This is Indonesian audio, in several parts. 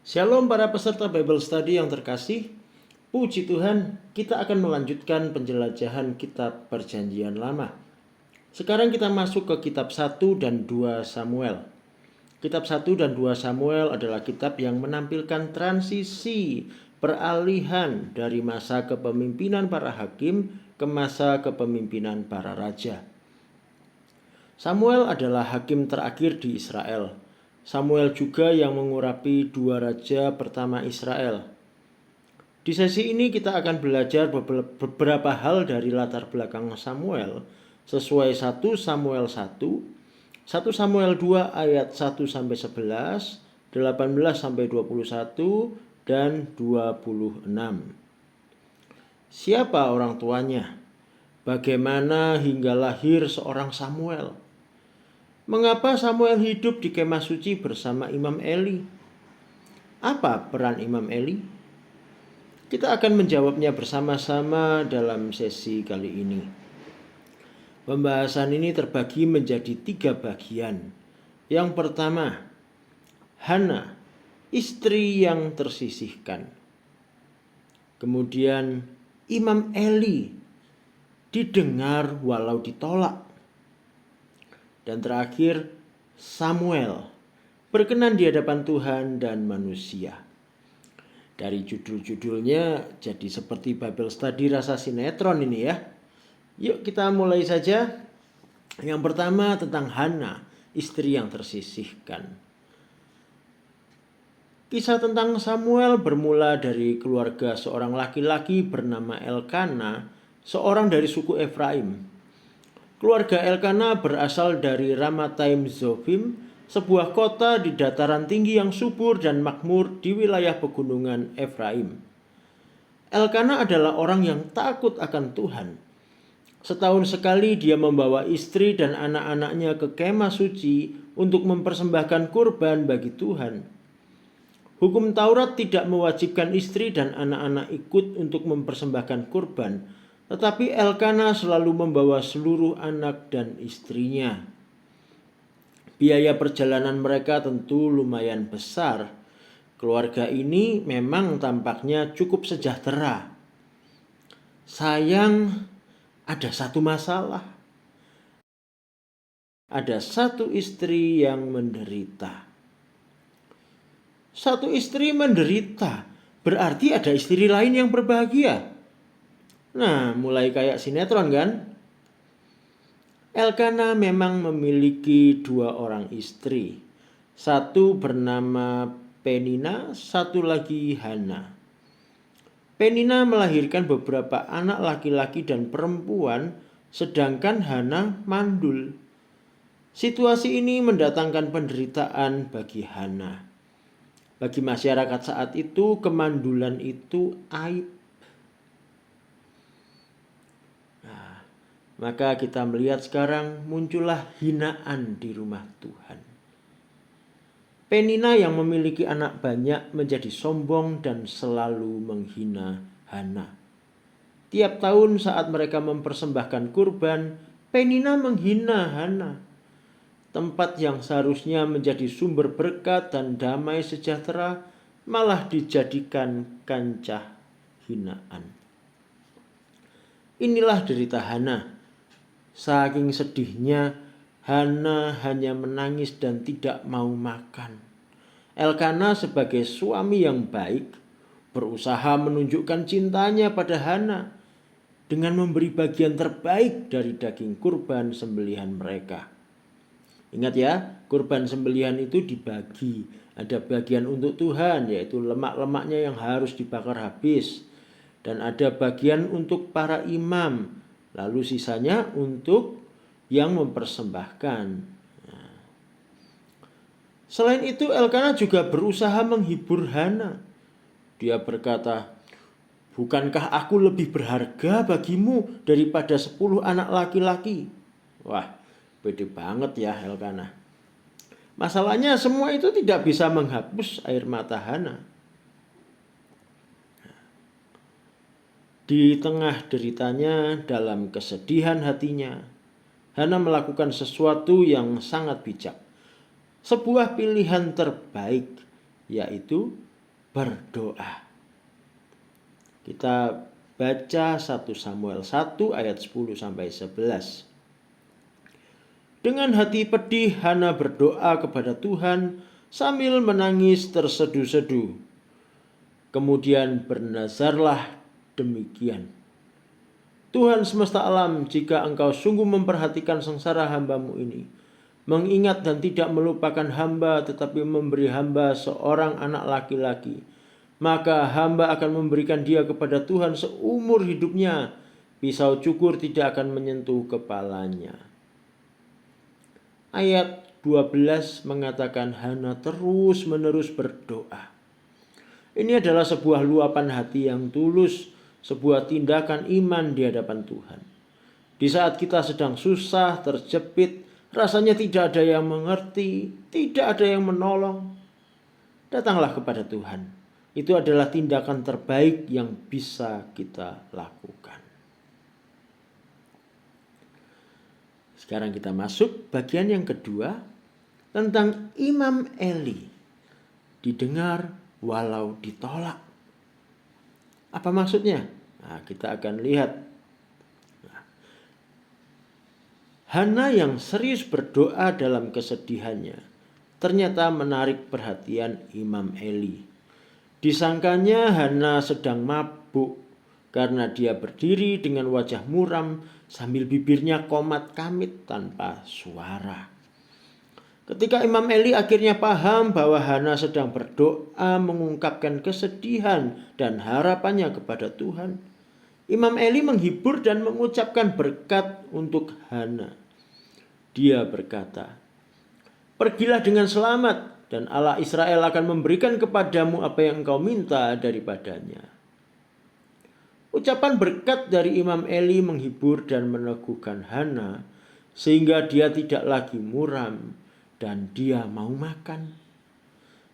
Shalom para peserta Bible Study yang terkasih. Puji Tuhan, kita akan melanjutkan penjelajahan kitab Perjanjian Lama. Sekarang kita masuk ke kitab 1 dan 2 Samuel. Kitab 1 dan 2 Samuel adalah kitab yang menampilkan transisi peralihan dari masa kepemimpinan para hakim ke masa kepemimpinan para raja. Samuel adalah hakim terakhir di Israel. Samuel juga yang mengurapi dua raja pertama Israel. Di sesi ini kita akan belajar beberapa hal dari latar belakang Samuel sesuai 1 Samuel 1, 1 Samuel 2 ayat 1 sampai 11, 18 sampai 21 dan 26. Siapa orang tuanya? Bagaimana hingga lahir seorang Samuel? Mengapa Samuel hidup di kemah suci bersama Imam Eli? Apa peran Imam Eli? Kita akan menjawabnya bersama-sama dalam sesi kali ini. Pembahasan ini terbagi menjadi 3 bagian. Yang pertama, Hana, istri yang tersisihkan. Kemudian Imam Eli, didengar walau ditolak. Dan terakhir, Samuel, berkenan di hadapan Tuhan dan manusia. Dari judul-judulnya jadi seperti Bible Study rasa sinetron ini ya. Yuk kita mulai saja. Yang pertama tentang Hana, istri yang tersisihkan. Kisah tentang Samuel bermula dari keluarga seorang laki-laki bernama Elkana, seorang dari suku Efraim. Keluarga Elkana berasal dari Ramataim Zofim, sebuah kota di dataran tinggi yang subur dan makmur di wilayah pegunungan Efraim. Elkana adalah orang yang takut akan Tuhan. Setahun sekali dia membawa istri dan anak-anaknya ke kemah suci untuk mempersembahkan kurban bagi Tuhan. Hukum Taurat tidak mewajibkan istri dan anak-anak ikut untuk mempersembahkan kurban, tetapi Elkana selalu membawa seluruh anak dan istrinya. Biaya perjalanan mereka tentu lumayan besar. Keluarga ini memang tampaknya cukup sejahtera. Sayang, ada satu masalah. Ada satu istri yang menderita. Satu istri menderita, berarti ada istri lain yang berbahagia. Nah, mulai kayak sinetron kan? Elkana memang memiliki 2 orang istri. Satu bernama Penina, satu lagi Hana. Penina melahirkan beberapa anak laki-laki dan perempuan, sedangkan Hana mandul. Situasi ini mendatangkan penderitaan bagi Hana. Bagi masyarakat saat itu, kemandulan itu aib. Maka kita melihat sekarang muncullah hinaan di rumah Tuhan. Penina yang memiliki anak banyak menjadi sombong dan selalu menghina Hana. Tiap tahun saat mereka mempersembahkan kurban, Penina menghina Hana. Tempat yang seharusnya menjadi sumber berkat dan damai sejahtera malah dijadikan kancah hinaan. Inilah derita Hana. Saking sedihnya, Hana hanya menangis dan tidak mau makan. Elkana sebagai suami yang baik berusaha menunjukkan cintanya pada Hana dengan memberi bagian terbaik dari daging kurban sembelihan mereka. Ingat ya, kurban sembelihan itu dibagi. Ada bagian untuk Tuhan, yaitu lemak-lemaknya yang harus dibakar habis. Dan ada bagian untuk para imam. Lalu sisanya untuk yang mempersembahkan. Nah. Selain itu Elkana juga berusaha menghibur Hana. Dia berkata, "Bukankah aku lebih berharga bagimu daripada 10 anak laki-laki?" Wah, pede banget ya Elkana. Masalahnya semua itu tidak bisa menghapus air mata Hana. Di tengah deritanya, dalam kesedihan hatinya, Hana melakukan sesuatu yang sangat bijak. Sebuah pilihan terbaik, yaitu berdoa. Kita baca 1 Samuel 1 ayat 10 sampai 11. Dengan hati pedih Hana berdoa kepada Tuhan sambil menangis terseduh-seduh. Kemudian bernazarlah demikian. Tuhan semesta alam, jika engkau sungguh memperhatikan sengsara hamba-Mu ini, mengingat dan tidak melupakan hamba tetapi memberi hamba seorang anak laki-laki, maka hamba akan memberikan dia kepada Tuhan seumur hidupnya. Pisau cukur tidak akan menyentuh kepalanya. Ayat 12 mengatakan Hana terus-menerus berdoa. Ini adalah sebuah luapan hati yang tulus, sebuah tindakan iman di hadapan Tuhan. Di saat kita sedang susah, terjepit, rasanya tidak ada yang mengerti, tidak ada yang menolong, datanglah kepada Tuhan. Itu adalah tindakan terbaik yang bisa kita lakukan. Sekarang kita masuk bagian yang kedua tentang Imam Eli. Didengar walau ditolak. Apa maksudnya? Nah, kita akan lihat. Hana yang serius berdoa dalam kesedihannya ternyata menarik perhatian Imam Eli. Disangkanya Hana sedang mabuk karena dia berdiri dengan wajah muram sambil bibirnya komat-kamit tanpa suara. Ketika Imam Eli akhirnya paham bahwa Hana sedang berdoa mengungkapkan kesedihan dan harapannya kepada Tuhan, Imam Eli menghibur dan mengucapkan berkat untuk Hana. Dia berkata, "Pergilah dengan selamat dan Allah Israel akan memberikan kepadamu apa yang engkau minta daripadanya." Ucapan berkat dari Imam Eli menghibur dan meneguhkan Hana sehingga dia tidak lagi muram dan dia mau makan.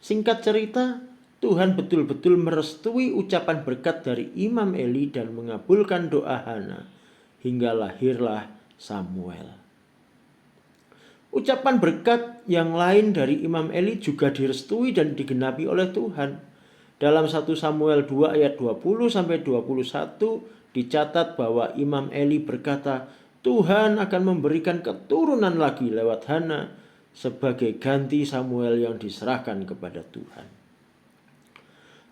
Singkat cerita, Tuhan betul-betul merestui ucapan berkat dari Imam Eli dan mengabulkan doa Hana hingga lahirlah Samuel. Ucapan berkat yang lain dari Imam Eli juga direstui dan digenapi oleh Tuhan. Dalam 1 Samuel 2 ayat 20 sampai 21 dicatat bahwa Imam Eli berkata, Tuhan akan memberikan keturunan lagi lewat Hana sebagai ganti Samuel yang diserahkan kepada Tuhan.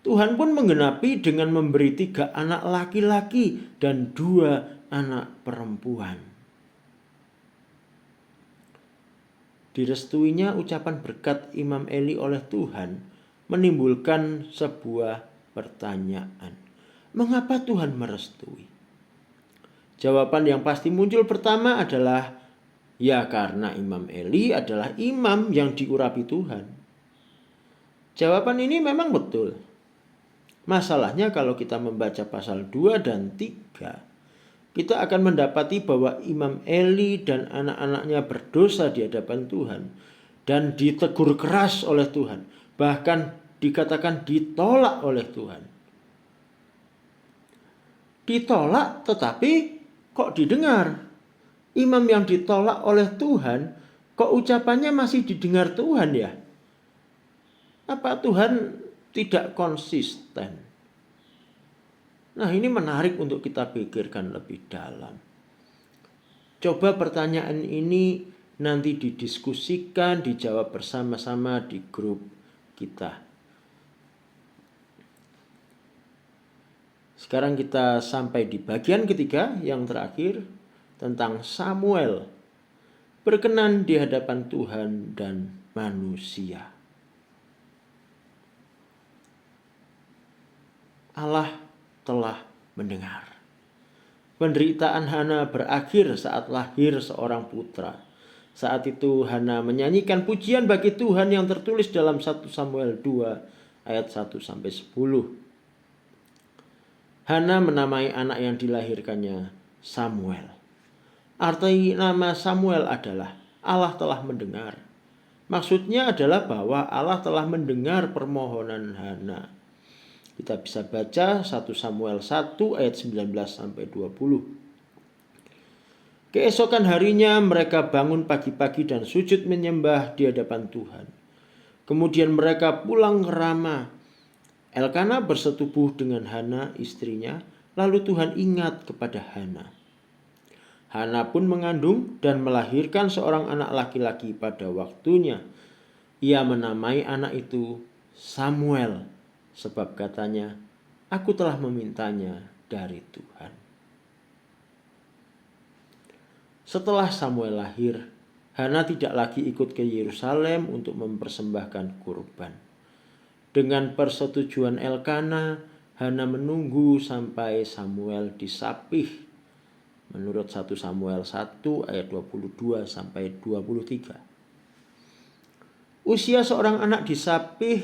Tuhan pun menggenapi dengan memberi 3 anak laki-laki dan 2 anak perempuan. Direstuinya ucapan berkat Imam Eli oleh Tuhan menimbulkan sebuah pertanyaan. Mengapa Tuhan merestui? Jawaban yang pasti muncul pertama adalah, ya karena Imam Eli adalah imam yang diurapi Tuhan. Jawaban ini memang betul. Masalahnya kalau kita membaca pasal 2 dan 3, kita akan mendapati bahwa Imam Eli dan anak-anaknya berdosa di hadapan Tuhan dan ditegur keras oleh Tuhan. Bahkan dikatakan ditolak oleh Tuhan. Ditolak tetapi kok didengar. Imam yang ditolak oleh Tuhan kok ucapannya masih didengar Tuhan ya? Apa Tuhan tidak konsisten? Nah, ini menarik untuk kita pikirkan lebih dalam. Coba pertanyaan ini nanti didiskusikan, dijawab bersama-sama di grup kita. Sekarang kita sampai di bagian ketiga yang terakhir tentang Samuel berkenan di hadapan Tuhan dan manusia. Allah telah mendengar. Penderitaan Hana berakhir saat lahir seorang putra. Saat itu Hana menyanyikan pujian bagi Tuhan yang tertulis dalam 1 Samuel 2 ayat 1 sampai 10. Hana menamai anak yang dilahirkannya Samuel. Arti nama Samuel adalah Allah telah mendengar. Maksudnya adalah bahwa Allah telah mendengar permohonan Hana. Kita bisa baca 1 Samuel 1 ayat 19 sampai 20. Keesokan harinya mereka bangun pagi-pagi dan sujud menyembah di hadapan Tuhan. Kemudian mereka pulang ke Rama. Elkana bersetubuh dengan Hana istrinya, lalu Tuhan ingat kepada Hana. Hana pun mengandung dan melahirkan seorang anak laki-laki pada waktunya. Ia menamai anak itu Samuel, sebab katanya, "Aku telah memintanya dari Tuhan." Setelah Samuel lahir, Hana tidak lagi ikut ke Yerusalem untuk mempersembahkan kurban. Dengan persetujuan Elkana, Hana menunggu sampai Samuel disapih. Menurut 1 Samuel 1 ayat 22 sampai 23. Usia seorang anak disapih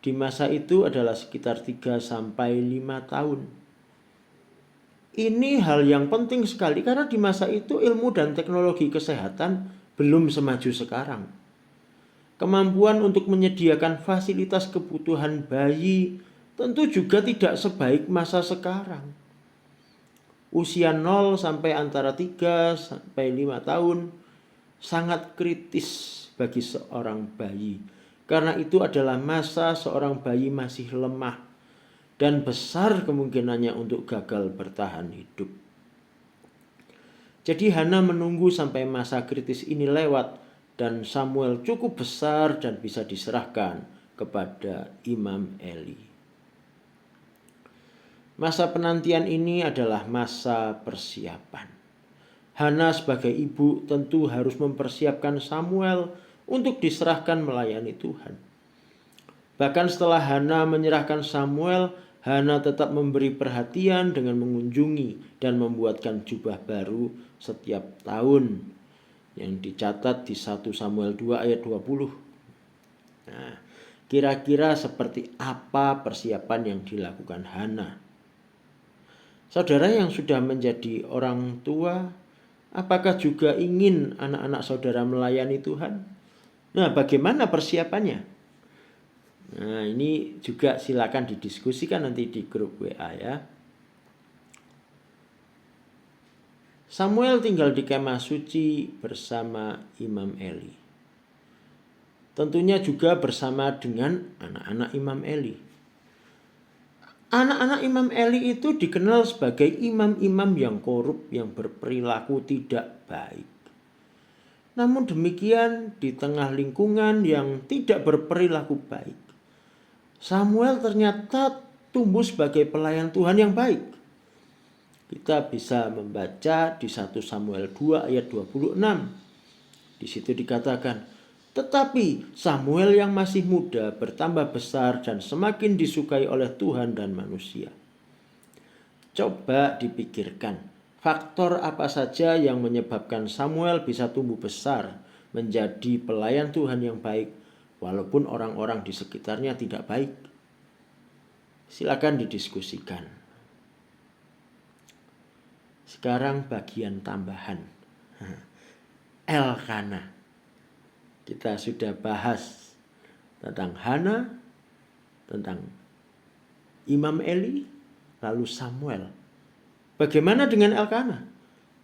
di masa itu adalah sekitar 3 sampai 5 tahun. Ini hal yang penting sekali karena di masa itu ilmu dan teknologi kesehatan belum semaju sekarang. Kemampuan untuk menyediakan fasilitas kebutuhan bayi tentu juga tidak sebaik masa sekarang. Usia 0 sampai antara 3 sampai 5 tahun sangat kritis bagi seorang bayi. Karena itu adalah masa seorang bayi masih lemah dan besar kemungkinannya untuk gagal bertahan hidup. Jadi Hana menunggu sampai masa kritis ini lewat dan Samuel cukup besar dan bisa diserahkan kepada Imam Eli. Masa penantian ini adalah masa persiapan. Hana sebagai ibu tentu harus mempersiapkan Samuel untuk diserahkan melayani Tuhan. Bahkan setelah Hana menyerahkan Samuel, Hana tetap memberi perhatian dengan mengunjungi dan membuatkan jubah baru setiap tahun, yang dicatat di 1 Samuel 2 ayat 20. Nah, kira-kira seperti apa persiapan yang dilakukan Hana? Saudara yang sudah menjadi orang tua, apakah juga ingin anak-anak saudara melayani Tuhan? Nah, bagaimana persiapannya? Nah, ini juga silakan didiskusikan nanti di grup WA ya. Samuel tinggal di kemah suci bersama Imam Eli. Tentunya juga bersama dengan anak-anak Imam Eli. Anak-anak Imam Eli itu dikenal sebagai imam-imam yang korup, yang berperilaku tidak baik. Namun demikian, di tengah lingkungan yang tidak berperilaku baik, Samuel ternyata tumbuh sebagai pelayan Tuhan yang baik. Kita bisa membaca di 1 Samuel 2 ayat 26. Di situ dikatakan, "Tetapi Samuel yang masih muda bertambah besar dan semakin disukai oleh Tuhan dan manusia." Coba dipikirkan, faktor apa saja yang menyebabkan Samuel bisa tumbuh besar menjadi pelayan Tuhan yang baik walaupun orang-orang di sekitarnya tidak baik. Silakan didiskusikan. Sekarang bagian tambahan. Elkana. Kita sudah bahas tentang Hana, tentang Imam Eli, lalu Samuel. Bagaimana dengan Elkana?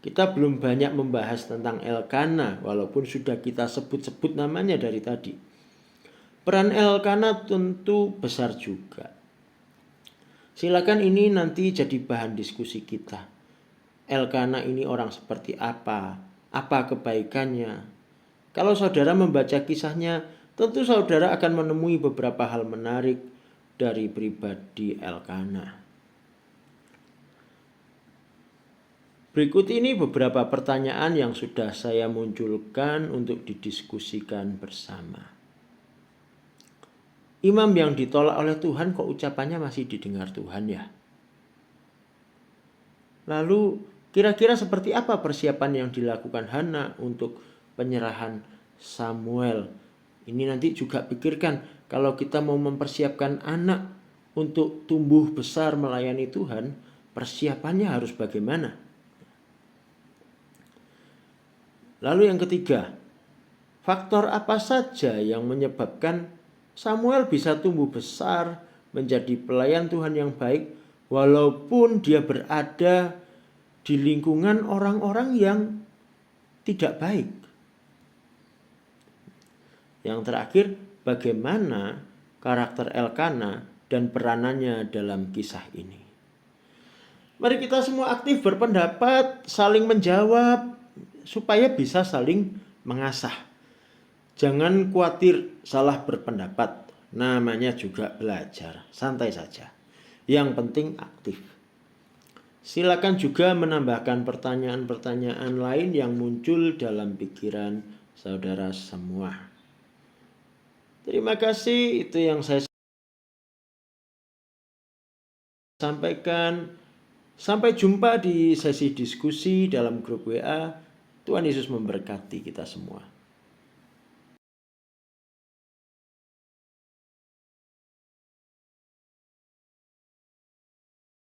Kita belum banyak membahas tentang Elkana walaupun sudah kita sebut-sebut namanya dari tadi. Peran Elkana tentu besar juga. Silakan ini nanti jadi bahan diskusi kita. Elkana ini orang seperti apa? Apa kebaikannya? Kalau saudara membaca kisahnya, tentu saudara akan menemui beberapa hal menarik dari pribadi Elkana. Berikut ini beberapa pertanyaan yang sudah saya munculkan untuk didiskusikan bersama. Imam yang ditolak oleh Tuhan kok ucapannya masih didengar Tuhan ya? Lalu kira-kira seperti apa persiapan yang dilakukan Hana untuk penyerahan Samuel? Ini nanti juga pikirkan, kalau kita mau mempersiapkan anak untuk tumbuh besar melayani Tuhan, persiapannya harus bagaimana? Lalu yang ketiga, faktor apa saja yang menyebabkan Samuel bisa tumbuh besar menjadi pelayan Tuhan yang baik walaupun dia berada di lingkungan orang-orang yang tidak baik? Yang terakhir, bagaimana karakter Elkana dan peranannya dalam kisah ini. Mari kita semua aktif berpendapat, saling menjawab, supaya bisa saling mengasah. Jangan khawatir salah berpendapat, namanya juga belajar, santai saja. Yang penting aktif. Silakan juga menambahkan pertanyaan-pertanyaan lain yang muncul dalam pikiran saudara semua. Terima kasih, itu yang saya sampaikan. Sampai jumpa di sesi diskusi dalam grup WA. Tuhan Yesus memberkati kita semua.